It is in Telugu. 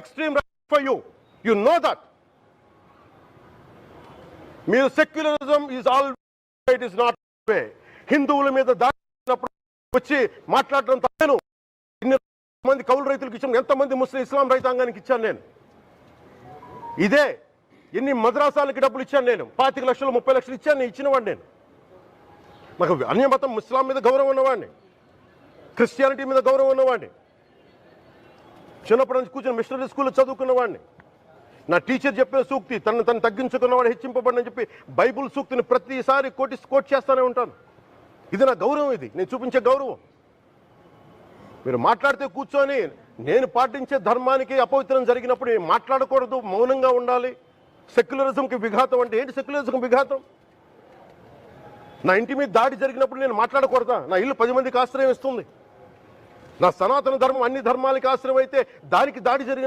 extreme right for you. You know that. మీరు secularism is all it is not way. హిందువుల మీద దాడినప్పుడు వచ్చి మాట్లాడడం తప్పను. ఇన్ని మంది కౌలు రైతులకు ఇచ్చాను, ఎంతమంది ముస్లిం ఇస్లాం రైతాంగానికి ఇచ్చాను నేను. ఇదే ఎన్ని మద్రాసాలకి డబ్బులు ఇచ్చాను నేను. 25 లక్షలు 30 లక్షలు ఇచ్చాను, నేను ఇచ్చినవాడిని. నేను నాకు అన్యమతం ఇస్లాం మీద గౌరవం ఉన్నవాడిని, క్రిస్టియానిటీ మీద గౌరవం ఉన్నవాడిని. చిన్నప్పటి నుంచి కూర్చొని మిషనరీ స్కూల్లో చదువుకున్నవాడిని. నా టీచర్ చెప్పే సూక్తి తను తగ్గించుకున్నవాడు హెచ్చింపబడని చెప్పి బైబుల్ సూక్తిని ప్రతిసారి కోట్ చేస్తూనే ఉంటాను. ఇది నా గౌరవం, ఇది నేను చూపించే గౌరవం. మీరు మాట్లాడితే కూర్చొని నేను పాటించే ధర్మానికి అపవిత్రం జరిగినప్పుడు నేను మాట్లాడకూడదు, మౌనంగా ఉండాలి. సెక్యులరిజంకి విఘాతం అంటే ఏంటి? సెక్యులరిజంకి విఘాతం నా ఇంటి మీద దాడి జరిగినప్పుడు నేను మాట్లాడకూడదా? నా ఇల్లు 10 మందికి ఆశ్రయం ఇస్తుంది. నా సనాతన ధర్మం అన్ని ధర్మాలకి ఆశ్రయం అయితే దానికి దాడి జరిగిన